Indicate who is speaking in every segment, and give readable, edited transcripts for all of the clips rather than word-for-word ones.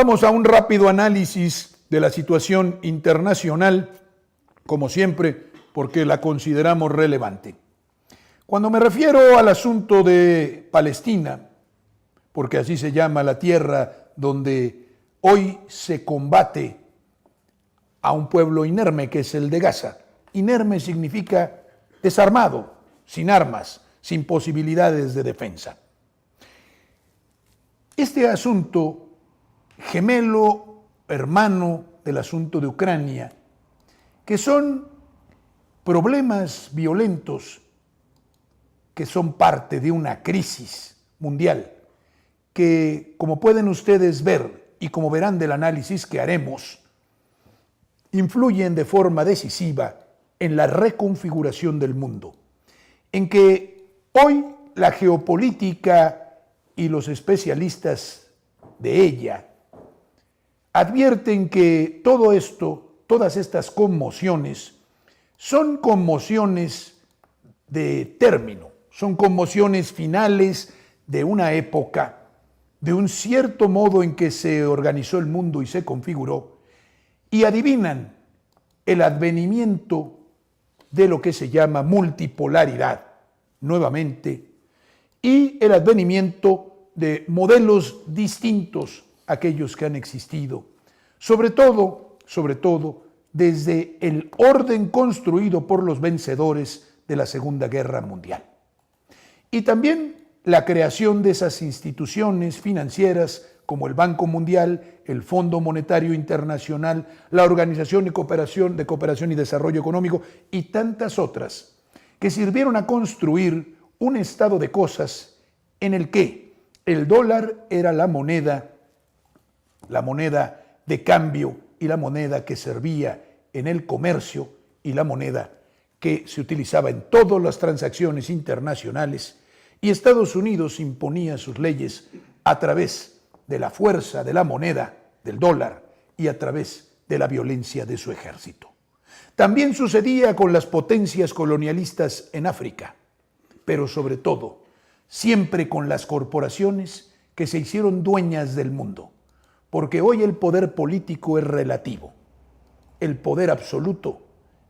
Speaker 1: Vamos a un rápido análisis de la situación internacional, como siempre, porque la consideramos relevante. Cuando me refiero al asunto de Palestina, porque así se llama la tierra donde hoy se combate a un pueblo inerme, que es el de Gaza. Inerme significa desarmado, sin armas, sin posibilidades de defensa. Este asunto, gemelo, hermano del asunto de Ucrania, que son problemas violentos que son parte de una crisis mundial, que, como pueden ustedes ver y como verán del análisis que haremos, influyen de forma decisiva en la reconfiguración del mundo, en que hoy la geopolítica y los especialistas de ella advierten que todo esto, todas estas conmociones, son conmociones de término, son conmociones finales de una época, de un cierto modo en que se organizó el mundo y se configuró, y adivinan el advenimiento de lo que se llama multipolaridad, nuevamente, y el advenimiento de modelos distintos a aquellos que han existido, sobre todo, desde el orden construido por los vencedores de la Segunda Guerra Mundial. Y también la creación de esas instituciones financieras como el Banco Mundial, el Fondo Monetario Internacional, la Organización de Cooperación y Desarrollo Económico y tantas otras que sirvieron a construir un estado de cosas en el que el dólar era la moneda de cambio y la moneda que servía en el comercio y la moneda que se utilizaba en todas las transacciones internacionales, y Estados Unidos imponía sus leyes a través de la fuerza de la moneda, del dólar, y a través de la violencia de su ejército. También sucedía con las potencias colonialistas en África, pero sobre todo, siempre con las corporaciones que se hicieron dueñas del mundo, porque hoy el poder político es relativo. El poder absoluto,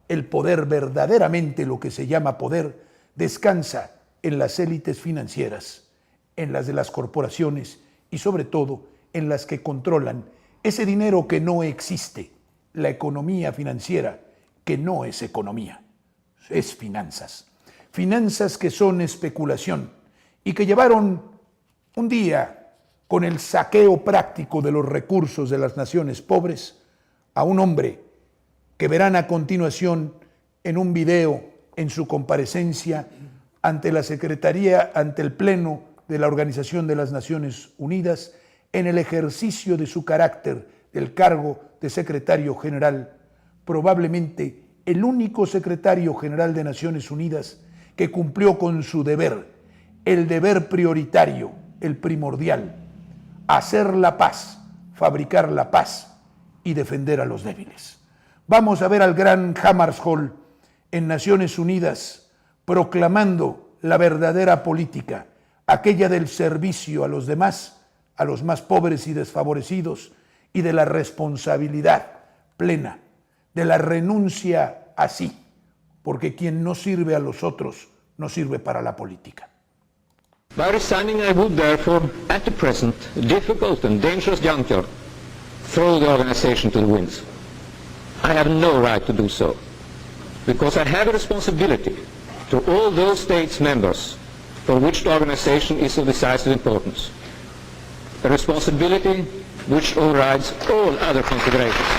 Speaker 1: el poder verdaderamente, lo que se llama poder, descansa en las élites financieras, en las de las corporaciones y sobre todo en las que controlan ese dinero que no existe, la economía financiera, que no es economía, es finanzas. Finanzas que son especulación y que llevaron un día con el saqueo práctico de los recursos de las naciones pobres a un hombre que verán a continuación en un video en su comparecencia ante la Secretaría, ante el Pleno de la Organización de las Naciones Unidas, en el ejercicio de su carácter del cargo de secretario general, probablemente el único secretario general de Naciones Unidas que cumplió con su deber, el deber prioritario, el primordial, hacer la paz, fabricar la paz y defender a los débiles. Vamos a ver al gran Hammarskjöld en Naciones Unidas proclamando la verdadera política, aquella del servicio a los demás, a los más pobres y desfavorecidos, y de la responsabilidad plena, de la renuncia a sí, porque quien no sirve a los otros no sirve para la política.
Speaker 2: By resigning, I would therefore, at the present difficult and dangerous juncture, throw the organization to the winds. I have no right to do so, because I have a responsibility to all those states members for which the organization is of decisive importance, a responsibility which overrides all other considerations.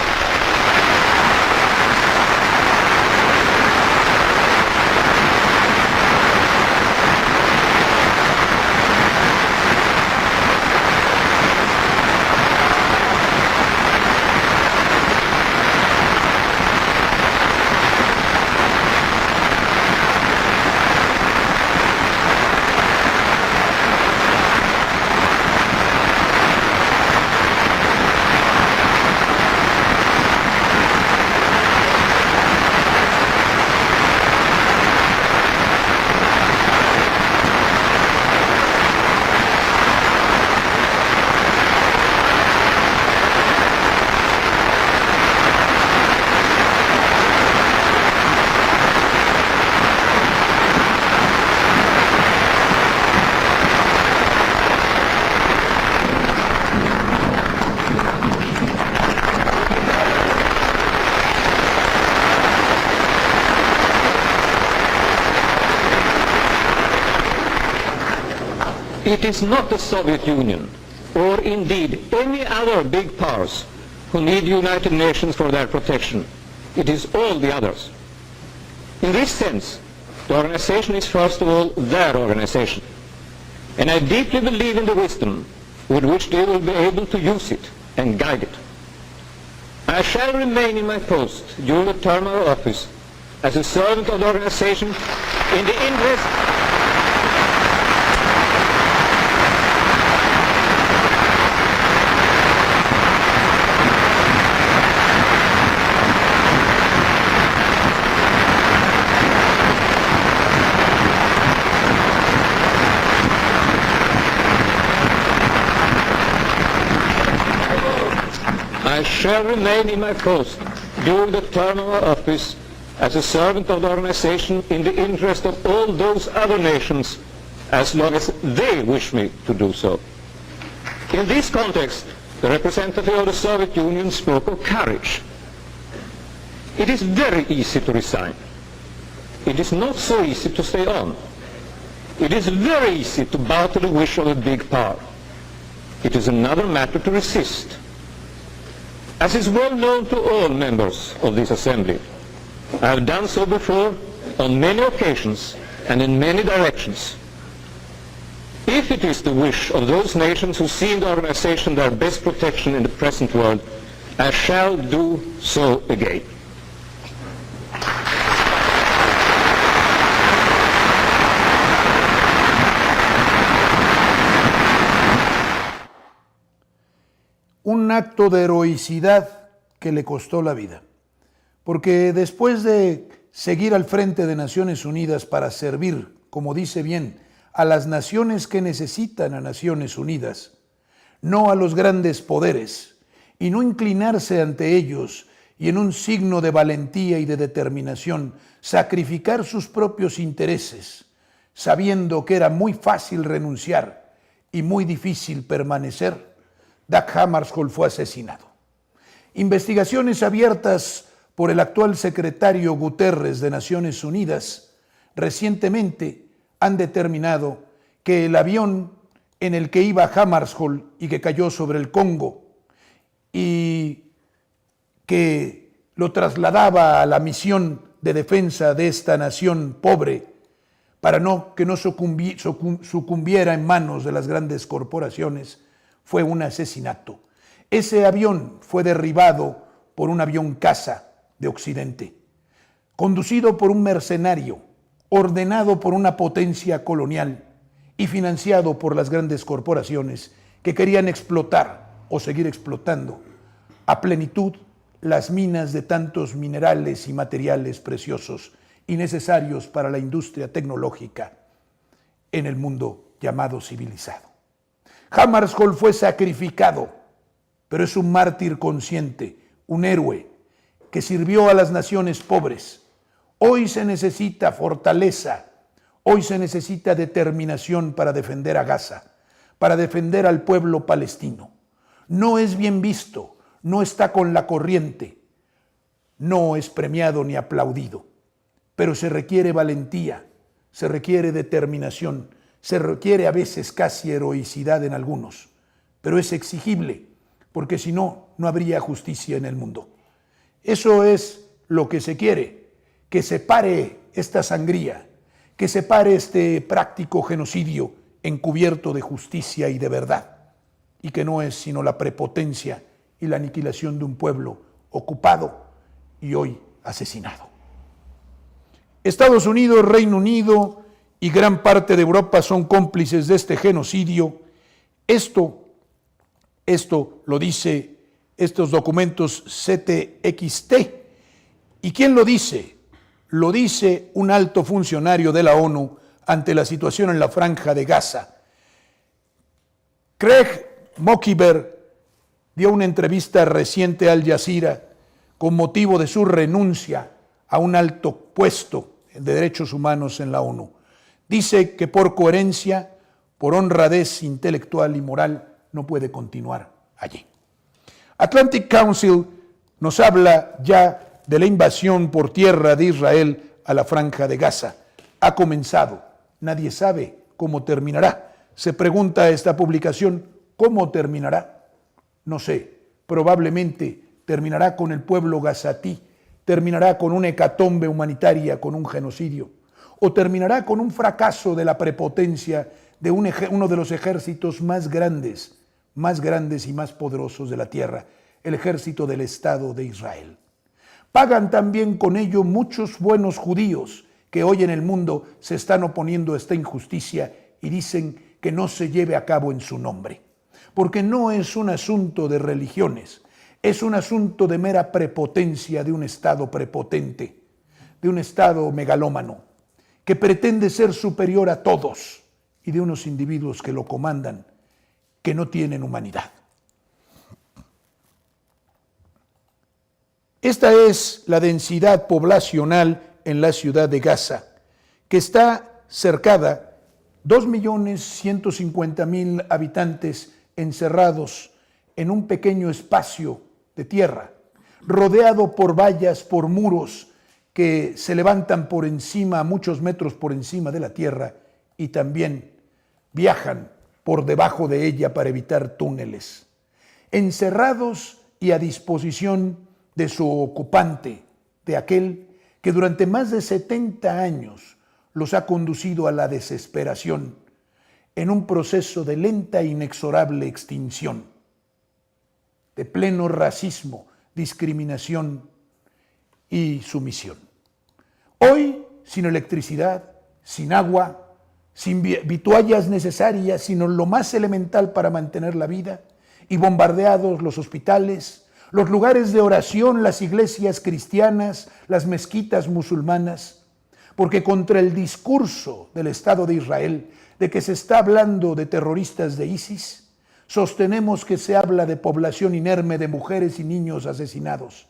Speaker 2: It is not the Soviet Union, or indeed any other big powers, who need the United Nations for their protection. It is all the others. In this sense, the organization is first of all their organization. And I deeply believe in the wisdom with which they will be able to use it and guide it. I shall remain in my post during the term of office as a servant of the organization in the interest I shall remain in my post during the term of office as a servant of the organization in the interest of all those other nations as long as they wish me to do so. In this context, the representative of the Soviet Union spoke of courage. It is very easy to resign. It is not so easy to stay on. It is very easy to bow to the wish of a big power. It is another matter to resist. As is well known to all members of this assembly, I have done so before on many occasions and in many directions. If it is the wish of those nations who see in the organization their best protection in the present world, I shall do so again.
Speaker 1: Un acto de heroicidad que le costó la vida, porque después de seguir al frente de Naciones Unidas para servir, como dice bien, a las naciones que necesitan a Naciones Unidas, no a los grandes poderes, y no inclinarse ante ellos y en un signo de valentía y de determinación sacrificar sus propios intereses, sabiendo que era muy fácil renunciar y muy difícil permanecer, Dag Hammarskjöld fue asesinado. Investigaciones abiertas por el actual secretario Guterres de Naciones Unidas recientemente han determinado que el avión en el que iba Hammarskjöld y que cayó sobre el Congo y que lo trasladaba a la misión de defensa de esta nación pobre para que no sucumbiera en manos de las grandes corporaciones, fue un asesinato. Ese avión fue derribado por un avión caza de Occidente, conducido por un mercenario, ordenado por una potencia colonial y financiado por las grandes corporaciones que querían explotar o seguir explotando a plenitud las minas de tantos minerales y materiales preciosos y necesarios para la industria tecnológica en el mundo llamado civilizado. Hammarskjöld fue sacrificado, pero es un mártir consciente, un héroe que sirvió a las naciones pobres. Hoy se necesita fortaleza, hoy se necesita determinación para defender a Gaza, para defender al pueblo palestino. No es bien visto, no está con la corriente, no es premiado ni aplaudido, pero se requiere valentía, se requiere determinación, se requiere a veces casi heroicidad en algunos, pero es exigible, porque si no, no habría justicia en el mundo. Eso es lo que se quiere, que se pare esta sangría, que se pare este práctico genocidio encubierto de justicia y de verdad, y que no es sino la prepotencia y la aniquilación de un pueblo ocupado y hoy asesinado. Estados Unidos, Reino Unido y gran parte de Europa son cómplices de este genocidio. Esto lo dice estos documentos CTXT. ¿Y quién lo dice? Lo dice un alto funcionario de la ONU ante la situación en la Franja de Gaza. Craig Mokhiber dio una entrevista reciente a Al Jazeera con motivo de su renuncia a un alto puesto de derechos humanos en la ONU. Dice que por coherencia, por honradez intelectual y moral, no puede continuar allí. Atlantic Council nos habla ya de la invasión por tierra de Israel a la Franja de Gaza. Ha comenzado, nadie sabe cómo terminará, Se pregunta esta publicación, ¿cómo terminará? No sé, probablemente terminará con el pueblo gazatí, terminará con una hecatombe humanitaria, con un genocidio, o terminará con un fracaso de la prepotencia de uno de los ejércitos más grandes y más poderosos de la tierra, el ejército del Estado de Israel. Pagan también con ello muchos buenos judíos que hoy en el mundo se están oponiendo a esta injusticia y dicen que no se lleve a cabo en su nombre. Porque no es un asunto de religiones, es un asunto de mera prepotencia de un Estado prepotente, de un Estado megalómano, que pretende ser superior a todos y de unos individuos que lo comandan, que no tienen humanidad. Esta es la densidad poblacional en la ciudad de Gaza, que está cercada 2.150.000 habitantes encerrados en un pequeño espacio de tierra, rodeado por vallas, por muros que se levantan por encima, a muchos metros por encima de la tierra, y también viajan por debajo de ella para evitar túneles. Encerrados y a disposición de su ocupante, de aquel que durante más de 70 años los ha conducido a la desesperación en un proceso de lenta e inexorable extinción, de pleno racismo, discriminación y sumisión. Hoy, sin electricidad, sin agua, sin vituallas necesarias, sino lo más elemental para mantener la vida, y bombardeados los hospitales, los lugares de oración, las iglesias cristianas, las mezquitas musulmanas, porque contra el discurso del Estado de Israel de que se está hablando de terroristas de ISIS, sostenemos que se habla de población inerme, de mujeres y niños asesinados,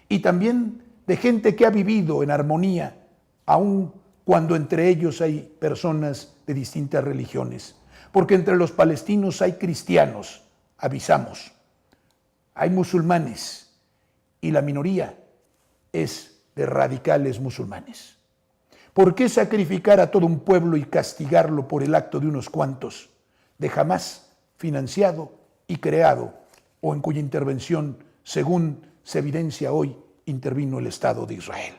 Speaker 1: y también de gente que ha vivido en armonía, aun cuando entre ellos hay personas de distintas religiones, porque entre los palestinos hay cristianos, avisamos, hay musulmanes, y la minoría es de radicales musulmanes. ¿Por qué sacrificar a todo un pueblo y castigarlo por el acto de unos cuantos, de Hamás, financiado y creado, o en cuya intervención, según se evidencia hoy, intervino el Estado de Israel?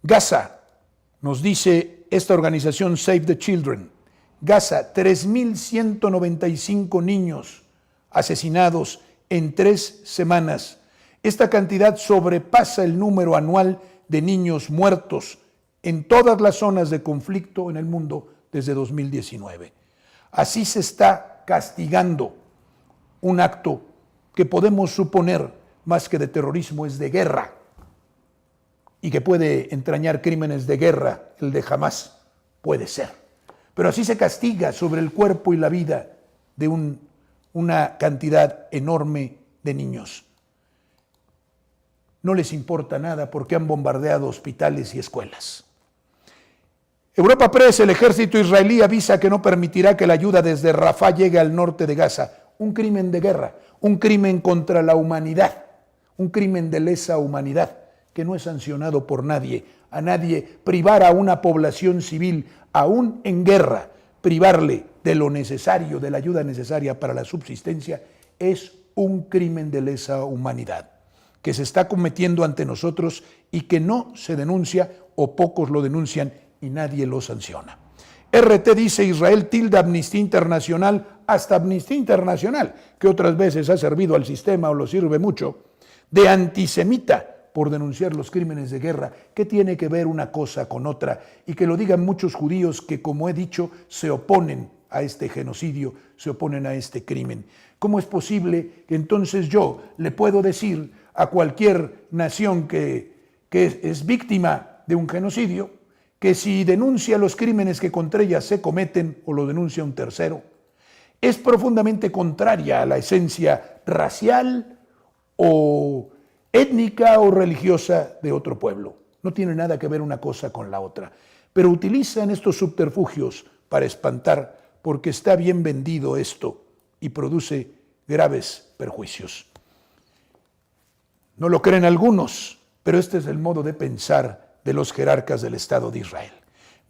Speaker 1: Gaza, nos dice esta organización Save the Children, Gaza, 3.195 niños asesinados en 3 semanas. Esta cantidad sobrepasa el número anual de niños muertos en todas las zonas de conflicto en el mundo desde 2019. Así se está castigando un acto que podemos suponer, más que de terrorismo, es de guerra, y que puede entrañar crímenes de guerra, el de Hamás, puede ser. Pero así se castiga sobre el cuerpo y la vida de una cantidad enorme de niños. No les importa nada porque han bombardeado hospitales y escuelas. Europa Press, el ejército israelí avisa que no permitirá que la ayuda desde Rafah llegue al norte de Gaza. Un crimen de guerra, un crimen contra la humanidad, un crimen de lesa humanidad que no es sancionado por nadie. A nadie privar a una población civil, aún en guerra, privarle de lo necesario, de la ayuda necesaria para la subsistencia, es un crimen de lesa humanidad que se está cometiendo ante nosotros y que no se denuncia, o pocos lo denuncian y nadie lo sanciona. RT dice: Israel tilda Amnistía Internacional, hasta Amnistía Internacional, que otras veces ha servido al sistema o lo sirve mucho, de antisemita por denunciar los crímenes de guerra. ¿Qué tiene que ver una cosa con otra? Y que lo digan muchos judíos que, como he dicho, se oponen a este genocidio, se oponen a este crimen. ¿Cómo es posible que entonces yo le puedo decir a cualquier nación que es víctima de un genocidio que si denuncia los crímenes que contra ella se cometen o lo denuncia un tercero, es profundamente contraria a la esencia racial o étnica o religiosa de otro pueblo? No tiene nada que ver una cosa con la otra, pero utilizan estos subterfugios para espantar, porque está bien vendido esto y produce graves perjuicios. No lo creen algunos, pero este es el modo de pensar de los jerarcas del Estado de Israel.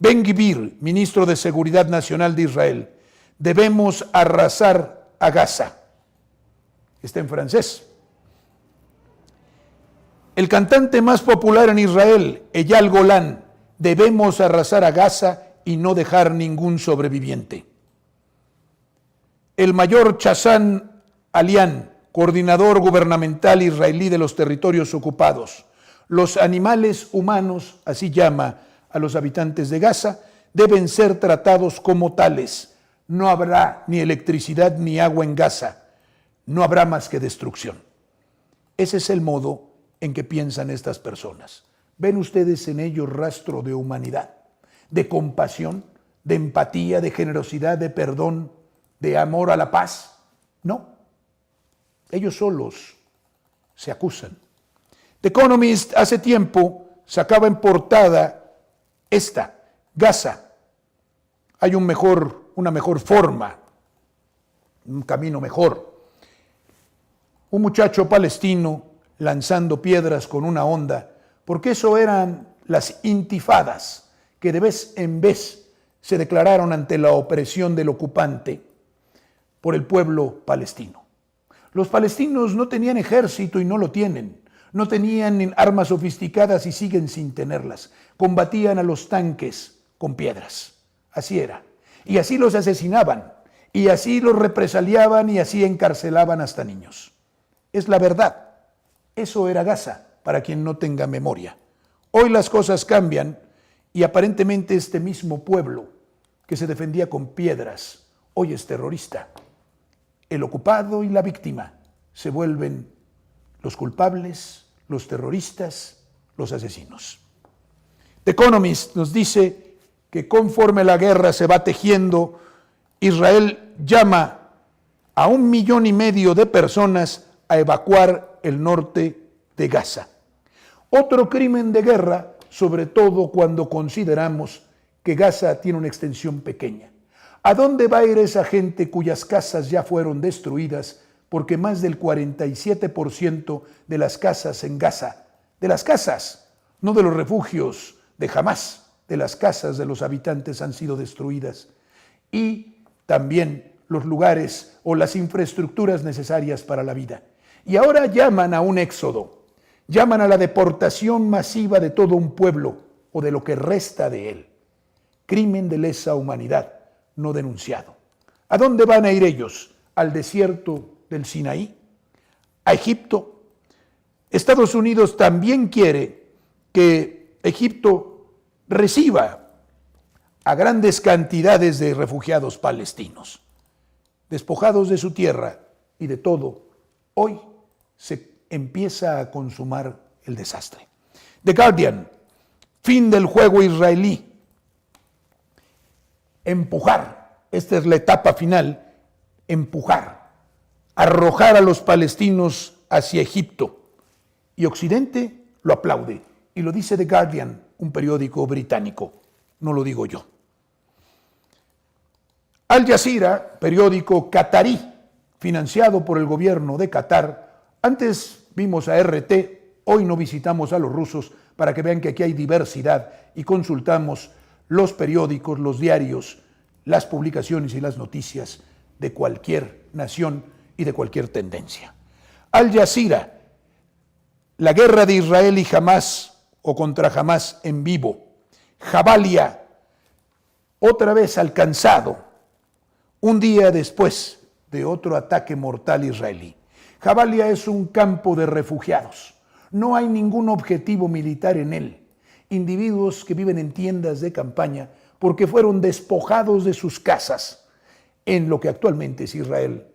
Speaker 1: Ben-Gvir, ministro de Seguridad Nacional de Israel: debemos arrasar a Gaza. Está en francés. El cantante más popular en Israel, Eyal Golán: debemos arrasar a Gaza y no dejar ningún sobreviviente. El mayor Chazan Alian, coordinador gubernamental israelí de los territorios ocupados: los animales humanos, así llama a los habitantes de Gaza, deben ser tratados como tales. No habrá ni electricidad ni agua en Gaza. No habrá más que destrucción. Ese es el modo en que piensan estas personas. ¿Ven ustedes en ellos rastro de humanidad, de compasión, de empatía, de generosidad, de perdón, de amor a la paz? No. Ellos solos se acusan. The Economist hace tiempo sacaba en portada Gaza. Hay una mejor forma, un camino mejor. Un muchacho palestino lanzando piedras con una onda, porque eso eran las intifadas que de vez en vez se declararon ante la opresión del ocupante por el pueblo palestino. Los palestinos no tenían ejército y no lo tienen. No tenían armas sofisticadas y siguen sin tenerlas. Combatían a los tanques con piedras. Así era. Y así los asesinaban. Y así los represaliaban y así encarcelaban hasta niños. Es la verdad. Eso era Gaza, para quien no tenga memoria. Hoy las cosas cambian y aparentemente este mismo pueblo que se defendía con piedras, hoy es terrorista. El ocupado y la víctima se vuelven los culpables, los terroristas, los asesinos. The Economist nos dice que conforme la guerra se va tejiendo, Israel llama a 1,5 millones de personas a evacuar el norte de Gaza. Otro crimen de guerra, sobre todo cuando consideramos que Gaza tiene una extensión pequeña. ¿A dónde va a ir esa gente cuyas casas ya fueron destruidas? Porque más del 47% de las casas en Gaza, de las casas, no de los refugios de Hamás, de las casas de los habitantes han sido destruidas. Y también los lugares o las infraestructuras necesarias para la vida. Y ahora llaman a un éxodo, llaman a la deportación masiva de todo un pueblo o de lo que resta de él. Crimen de lesa humanidad no denunciado. ¿A dónde van a ir ellos? ¿Al desierto del Sinaí? ¿A Egipto? Estados Unidos también quiere que Egipto reciba a grandes cantidades de refugiados palestinos, despojados de su tierra y de todo. Hoy se empieza a consumar el desastre. The Guardian: fin del juego israelí. Empujar, esta es la etapa final, empujar, arrojar a los palestinos hacia Egipto. Y Occidente lo aplaude. Y lo dice The Guardian, un periódico británico, no lo digo yo. Al Jazeera, periódico catarí, financiado por el gobierno de Qatar. Antes vimos a RT, hoy no visitamos a los rusos para que vean que aquí hay diversidad y consultamos los periódicos, los diarios, las publicaciones y las noticias de cualquier nación y de cualquier tendencia. Al Jazeera: la guerra de Israel y Hamás o contra Hamás en vivo. Jabalia, otra vez alcanzado, un día después de otro ataque mortal israelí. Jabalia es un campo de refugiados. No hay ningún objetivo militar en él. Individuos que viven en tiendas de campaña porque fueron despojados de sus casas en lo que actualmente es Israel,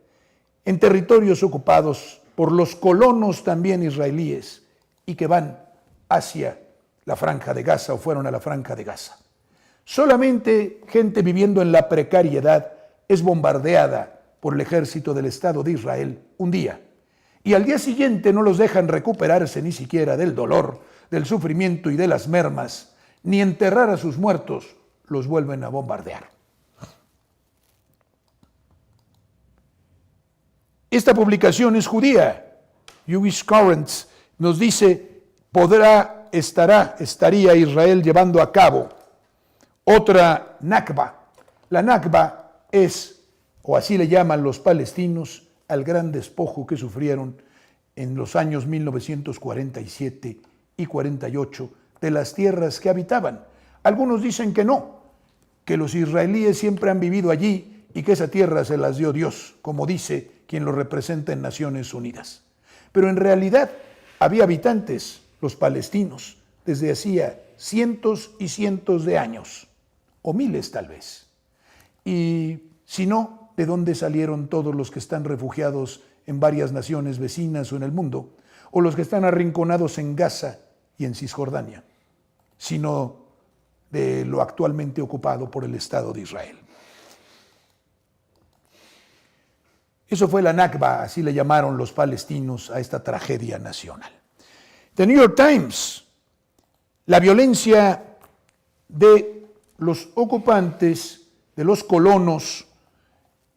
Speaker 1: en territorios ocupados por los colonos también israelíes y que van hacia la Franja de Gaza o fueron a la Franja de Gaza. Solamente gente viviendo en la precariedad es bombardeada por el ejército del Estado de Israel un día y al día siguiente no los dejan recuperarse ni siquiera del dolor, del sufrimiento y de las mermas, ni enterrar a sus muertos, los vuelven a bombardear. Esta publicación es judía. Jewish Currents nos dice: estaría Israel llevando a cabo otra Nakba. La Nakba es, o así le llaman los palestinos, al gran despojo que sufrieron en los años 1947 y 48 de las tierras que habitaban. Algunos dicen que no, que los israelíes siempre han vivido allí y que esa tierra se las dio Dios, como dice quien lo representa en Naciones Unidas. Pero en realidad había habitantes, los palestinos, desde hacía cientos y cientos de años, o miles tal vez. Y si no, ¿de dónde salieron todos los que están refugiados en varias naciones vecinas o en el mundo, o los que están arrinconados en Gaza y en Cisjordania, sino de lo actualmente ocupado por el Estado de Israel? Eso fue la Nakba, así le llamaron los palestinos a esta tragedia nacional. The New York Times, la violencia de los ocupantes, de los colonos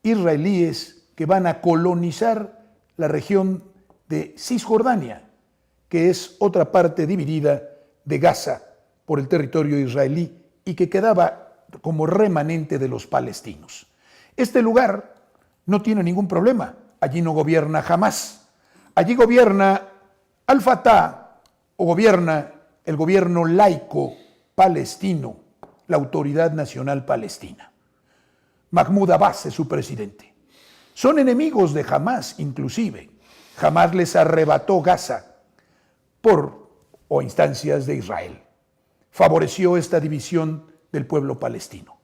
Speaker 1: israelíes que van a colonizar la región de Cisjordania, que es otra parte dividida de Gaza por el territorio israelí y que quedaba como remanente de los palestinos. Este lugar no tiene ningún problema. Allí no gobierna Hamás. Allí gobierna Al-Fatah o gobierna el gobierno laico palestino, la Autoridad Nacional Palestina. Mahmoud Abbas es su presidente. Son enemigos de Hamás, inclusive. Hamás les arrebató Gaza o instancias de Israel. Favoreció esta división del pueblo palestino.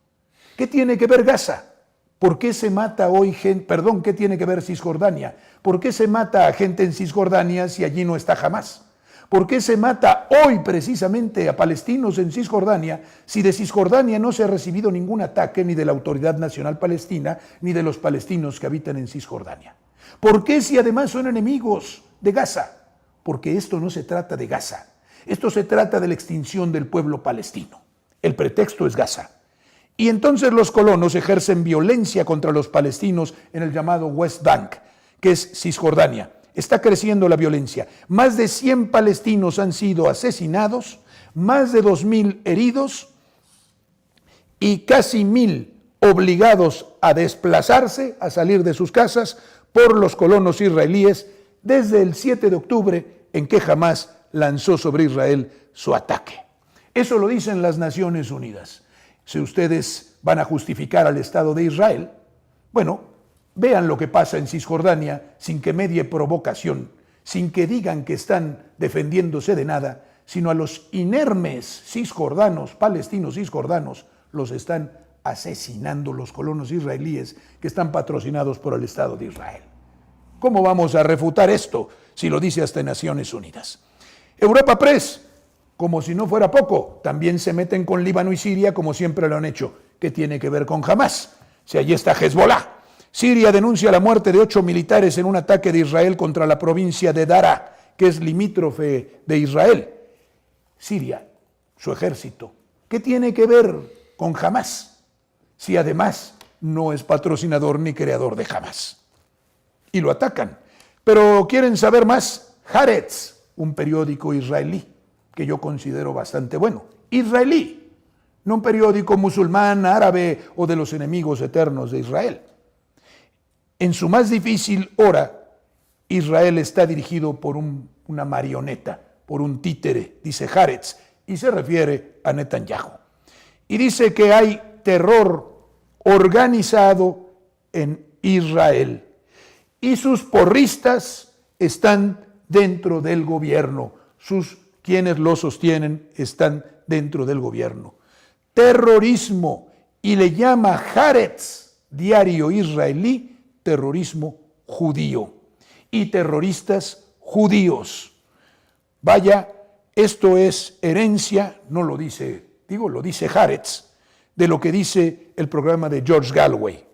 Speaker 1: ¿Qué tiene que ver Gaza? ¿Por qué se mata hoy gente? ¿Qué tiene que ver Cisjordania? ¿Por qué se mata a gente en Cisjordania si allí no está Hamás? ¿Por qué se mata hoy precisamente a palestinos en Cisjordania si de Cisjordania no se ha recibido ningún ataque ni de la Autoridad Nacional Palestina ni de los palestinos que habitan en Cisjordania? ¿Por qué si además son enemigos de Gaza? Porque esto no se trata de Gaza. Esto se trata de la extinción del pueblo palestino. El pretexto es Gaza. Y entonces los colonos ejercen violencia contra los palestinos en el llamado West Bank, que es Cisjordania. Está creciendo la violencia. Más de 100 palestinos han sido asesinados, más de 2.000 heridos y casi 1.000 obligados a desplazarse, a salir de sus casas por los colonos israelíes desde el 7 de octubre en que Hamás lanzó sobre Israel su ataque. Eso lo dicen las Naciones Unidas. Si ustedes van a justificar al Estado de Israel, bueno, vean lo que pasa en Cisjordania sin que medie provocación, sin que digan que están defendiéndose de nada, sino a los inermes cisjordanos, palestinos cisjordanos, los están asesinando los colonos israelíes que están patrocinados por el Estado de Israel. ¿Cómo vamos a refutar esto si lo dice hasta Naciones Unidas? Europa Press, como si no fuera poco, también se meten con Líbano y Siria como siempre lo han hecho. ¿Qué tiene que ver con Hamás? Si allí está Hezbollah. Siria denuncia la muerte de 8 militares en un ataque de Israel contra la provincia de Daraa, que es limítrofe de Israel. Siria, su ejército, ¿qué tiene que ver con Hamás? Si además no es patrocinador ni creador de Hamás. Y lo atacan. Pero quieren saber más. Haaretz, un periódico israelí, que yo considero bastante bueno. Israelí, no un periódico musulmán, árabe o de los enemigos eternos de Israel. En su más difícil hora, Israel está dirigido por una marioneta, por un títere, dice Haaretz, y se refiere a Netanyahu. Y dice que hay terror organizado en Israel y sus porristas están dentro del gobierno, quienes lo sostienen están dentro del gobierno. Terrorismo, y le llama Haaretz, diario israelí, terrorismo judío y terroristas judíos. Vaya, esto es herencia, no lo dice, lo dice Haaretz, de lo que dice el programa de George Galloway.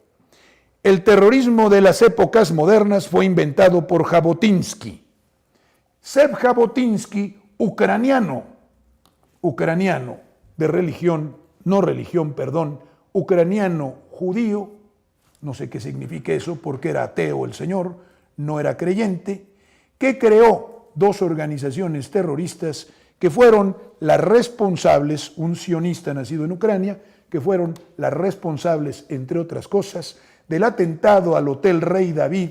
Speaker 1: El terrorismo de las épocas modernas fue inventado por Jabotinsky. Zev Jabotinsky, ucraniano, de ucraniano judío, no sé qué significa eso, porque era ateo el señor, no era creyente, que creó 2 organizaciones terroristas que fueron las responsables, un sionista nacido en Ucrania, que fueron las responsables, entre otras cosas, del atentado al Hotel Rey David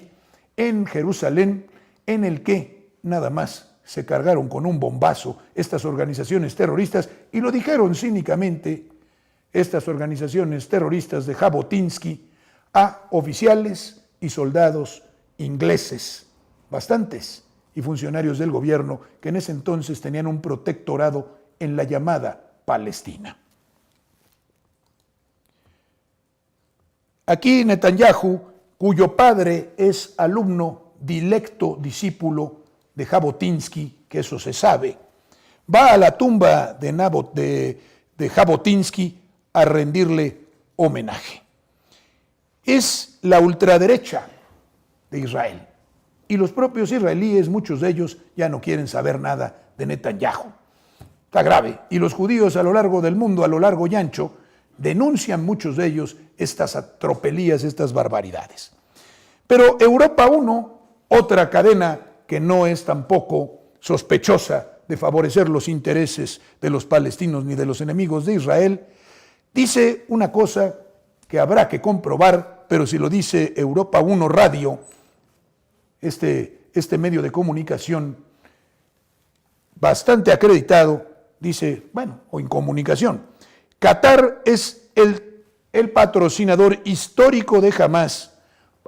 Speaker 1: en Jerusalén, en el que nada más se cargaron con un bombazo estas organizaciones terroristas, y lo dijeron cínicamente estas organizaciones terroristas de Jabotinsky, a oficiales y soldados ingleses, bastantes, y funcionarios del gobierno que en ese entonces tenían un protectorado en la llamada Palestina. Aquí Netanyahu, cuyo padre es alumno, dilecto discípulo de Jabotinsky, que eso se sabe, va a la tumba de Jabotinsky a rendirle homenaje. Es la ultraderecha de Israel. Y los propios israelíes, muchos de ellos, ya no quieren saber nada de Netanyahu. Está grave. Y los judíos a lo largo del mundo, a lo largo y ancho, denuncian muchos de ellos estas atropelías, estas barbaridades. Pero Europa 1, otra cadena que no es tampoco sospechosa de favorecer los intereses de los palestinos ni de los enemigos de Israel, dice una cosa que habrá que comprobar, pero si lo dice Europa 1 Radio, este medio de comunicación bastante acreditado, dice, bueno, o en comunicación, Qatar es el patrocinador histórico de Hamás,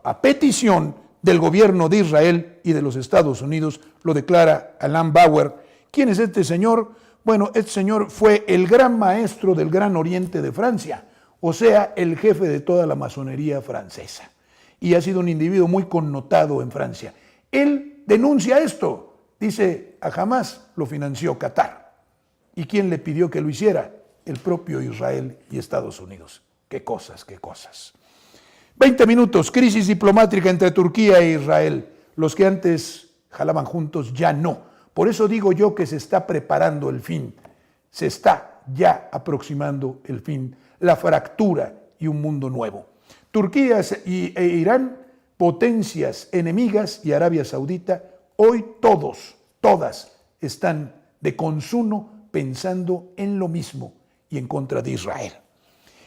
Speaker 1: a petición del gobierno de Israel y de los Estados Unidos, lo declara Alain Bauer. ¿Quién es este señor? Bueno, este señor fue el gran maestro del Gran Oriente de Francia, o sea, el jefe de toda la masonería francesa, y ha sido un individuo muy connotado en Francia. Él denuncia esto, dice, a Hamás lo financió Qatar. ¿Y quién le pidió que lo hiciera? El propio Israel y Estados Unidos. Qué cosas, qué cosas. 20 minutos, crisis diplomática entre Turquía e Israel. Los que antes jalaban juntos ya no. Por eso digo yo que se está preparando el fin. Se está ya aproximando el fin, la fractura y un mundo nuevo. Turquía e Irán, potencias enemigas, y Arabia Saudita, hoy todas están de consuno pensando en lo mismo y en contra de Israel.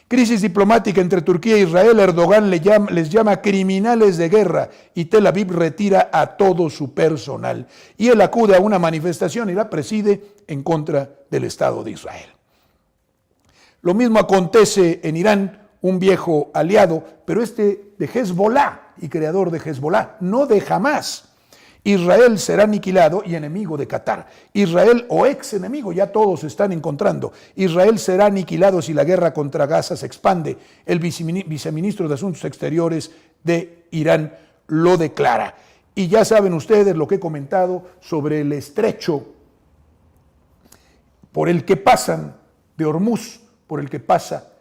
Speaker 1: Crisis diplomática entre Turquía e Israel. Erdogan les llama criminales de guerra y Tel Aviv retira a todo su personal. Y él acude a una manifestación y la preside en contra del Estado de Israel. Lo mismo acontece en Irán, un viejo aliado, pero de Hezbollah y creador de Hezbollah, no de Hamás. Israel será aniquilado y enemigo de Qatar. Israel o ex enemigo, ya todos se están encontrando. Israel será aniquilado si la guerra contra Gaza se expande. El viceministro de Asuntos Exteriores de Irán lo declara. Y ya saben ustedes lo que he comentado sobre el estrecho por el que pasan de Hormuz, por el que pasa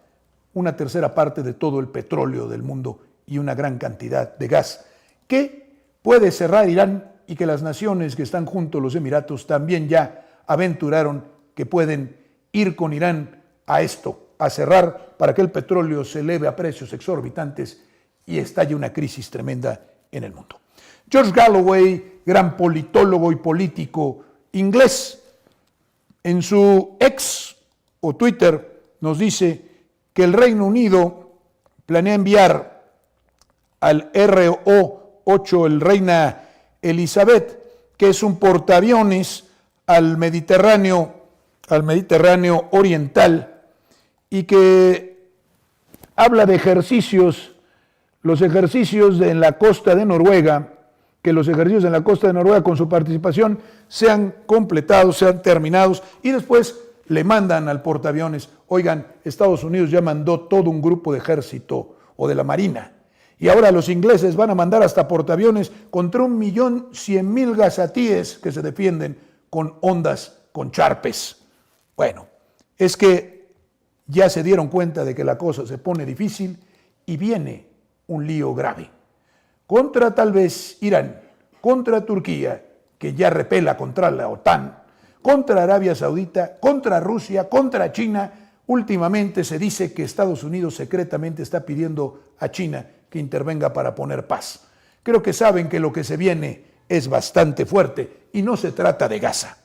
Speaker 1: una tercera parte de todo el petróleo del mundo y una gran cantidad de gas, que puede cerrar Irán, y que las naciones que están junto a los Emiratos también ya aventuraron que pueden ir con Irán a esto, a cerrar para que el petróleo se eleve a precios exorbitantes y estalle una crisis tremenda en el mundo. George Galloway, gran politólogo y político inglés, en su ex o Twitter nos dice que el Reino Unido planea enviar al RO-8, el Reina Elizabeth, que es un portaaviones al Mediterráneo oriental, y que habla de ejercicios, los ejercicios en la costa de Noruega, que los ejercicios en la costa de Noruega con su participación sean completados, sean terminados, y después le mandan al portaaviones, oigan, Estados Unidos ya mandó todo un grupo de ejército o de la Marina, y ahora los ingleses van a mandar hasta portaaviones contra 1.100.000 gazatíes que se defienden con ondas, con charpes. Bueno, es que ya se dieron cuenta de que la cosa se pone difícil y viene un lío grave. Contra tal vez Irán, contra Turquía, que ya repela contra la OTAN, contra Arabia Saudita, contra Rusia, contra China. Últimamente se dice que Estados Unidos secretamente está pidiendo a China que intervenga para poner paz. Creo que saben que lo que se viene es bastante fuerte y no se trata de Gaza.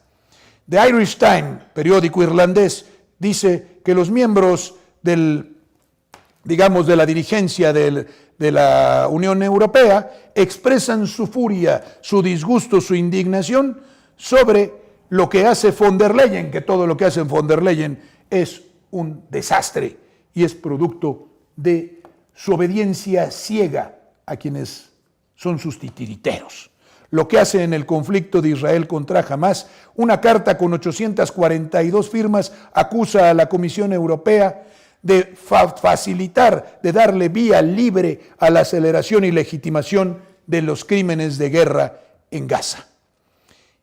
Speaker 1: The Irish Times, periódico irlandés, dice que los miembros de la dirigencia de la Unión Europea expresan su furia, su disgusto, su indignación sobre lo que hace von der Leyen, que todo lo que hace von der Leyen es un desastre y es producto de su obediencia ciega a quienes son sus titiriteros. Lo que hace en el conflicto de Israel contra Hamás, una carta con 842 firmas acusa a la Comisión Europea de facilitar, de darle vía libre a la aceleración y legitimación de los crímenes de guerra en Gaza.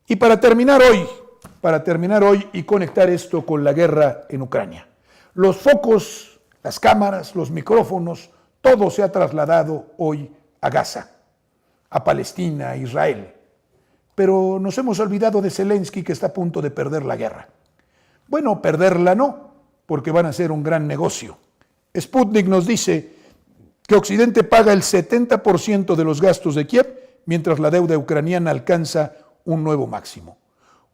Speaker 1: Y para terminar hoy y conectar esto con la guerra en Ucrania, los focos, las cámaras, los micrófonos, todo se ha trasladado hoy a Gaza, a Palestina, a Israel. Pero nos hemos olvidado de Zelensky, que está a punto de perder la guerra. Bueno, perderla no, porque van a ser un gran negocio. Sputnik nos dice que Occidente paga el 70% de los gastos de Kiev, mientras la deuda ucraniana alcanza un nuevo máximo.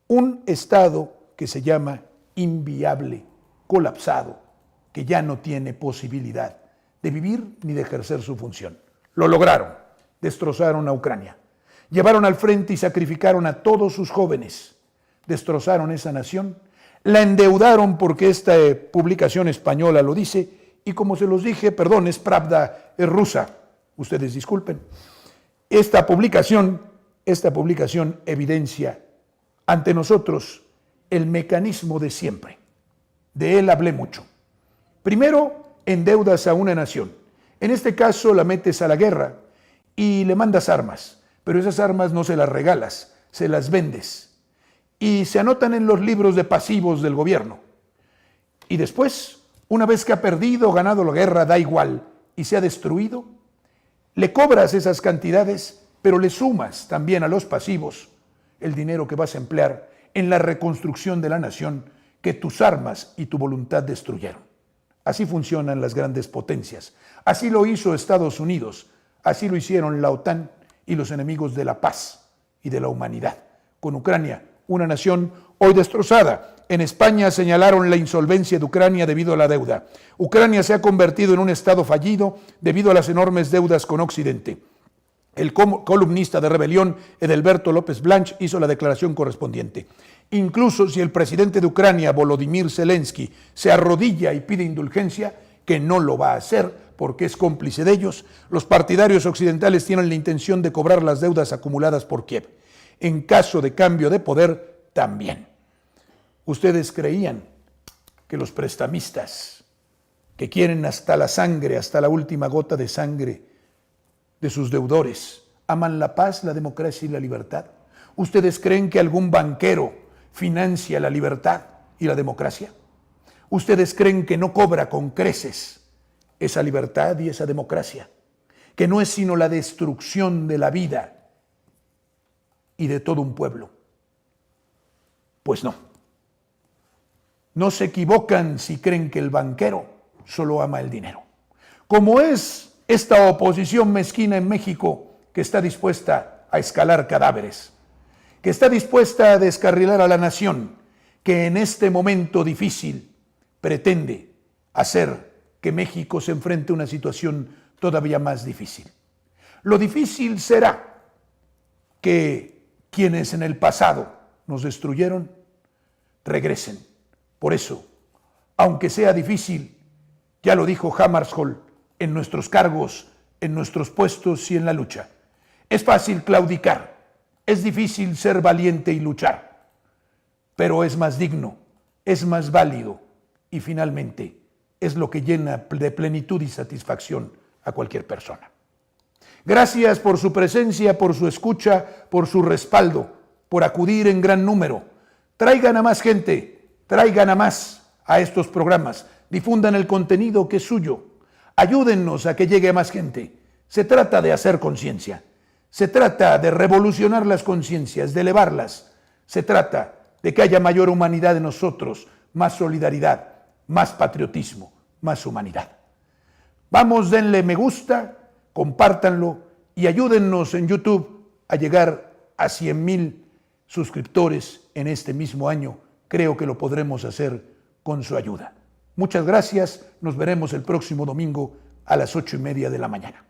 Speaker 1: Un Estado que se llama inviable, colapsado, que ya no tiene posibilidad de vivir ni de ejercer su función. Lo lograron, destrozaron a Ucrania, llevaron al frente y sacrificaron a todos sus jóvenes, destrozaron esa nación, la endeudaron porque esta publicación española lo dice, y como se los dije, perdón, es Pravda, es rusa, ustedes disculpen, esta publicación evidencia ante nosotros el mecanismo de siempre. De él hablé mucho. Primero, endeudas a una nación. En este caso la metes a la guerra y le mandas armas, pero esas armas no se las regalas, se las vendes. Y se anotan en los libros de pasivos del gobierno. Y después, una vez que ha perdido o ganado la guerra, da igual, y se ha destruido, le cobras esas cantidades, pero le sumas también a los pasivos el dinero que vas a emplear en la reconstrucción de la nación que tus armas y tu voluntad destruyeron. Así funcionan las grandes potencias. Así lo hizo Estados Unidos, así lo hicieron la OTAN y los enemigos de la paz y de la humanidad. Con Ucrania, una nación hoy destrozada. En España señalaron la insolvencia de Ucrania debido a la deuda. Ucrania se ha convertido en un Estado fallido debido a las enormes deudas con Occidente. El columnista de Rebelión, Edelberto López Blanch, hizo la declaración correspondiente. Incluso si el presidente de Ucrania, Volodymyr Zelensky, se arrodilla y pide indulgencia, que no lo va a hacer porque es cómplice de ellos, los partidarios occidentales tienen la intención de cobrar las deudas acumuladas por Kiev. En caso de cambio de poder, también. Ustedes creían que los prestamistas, que quieren hasta la sangre, hasta la última gota de sangre de sus deudores, aman la paz, la democracia y la libertad. ¿Ustedes creen que algún banquero financia la libertad y la democracia? ¿Ustedes creen que no cobra con creces esa libertad y esa democracia? Que no es sino la destrucción de la vida y de todo un pueblo. Pues no. No se equivocan si creen que el banquero solo ama el dinero. Como es esta oposición mezquina en México que está dispuesta a escalar cadáveres, que está dispuesta a descarrilar a la nación, que en este momento difícil pretende hacer que México se enfrente a una situación todavía más difícil. Lo difícil será que quienes en el pasado nos destruyeron regresen. Por eso, aunque sea difícil, ya lo dijo Hammarskjöld, en nuestros cargos, en nuestros puestos y en la lucha. Es fácil claudicar, es difícil ser valiente y luchar, pero es más digno, es más válido y finalmente es lo que llena de plenitud y satisfacción a cualquier persona. Gracias por su presencia, por su escucha, por su respaldo, por acudir en gran número. Traigan a más gente, traigan a más a estos programas, difundan el contenido que es suyo. Ayúdennos a que llegue a más gente. Se trata de hacer conciencia. Se trata de revolucionar las conciencias, de elevarlas. Se trata de que haya mayor humanidad en nosotros, más solidaridad, más patriotismo, más humanidad. Vamos, denle me gusta, compártanlo y ayúdennos en YouTube a llegar a 100,000 suscriptores en este mismo año creo que lo podremos hacer con su ayuda. Muchas gracias, nos veremos el próximo domingo a las 8:30 de la mañana.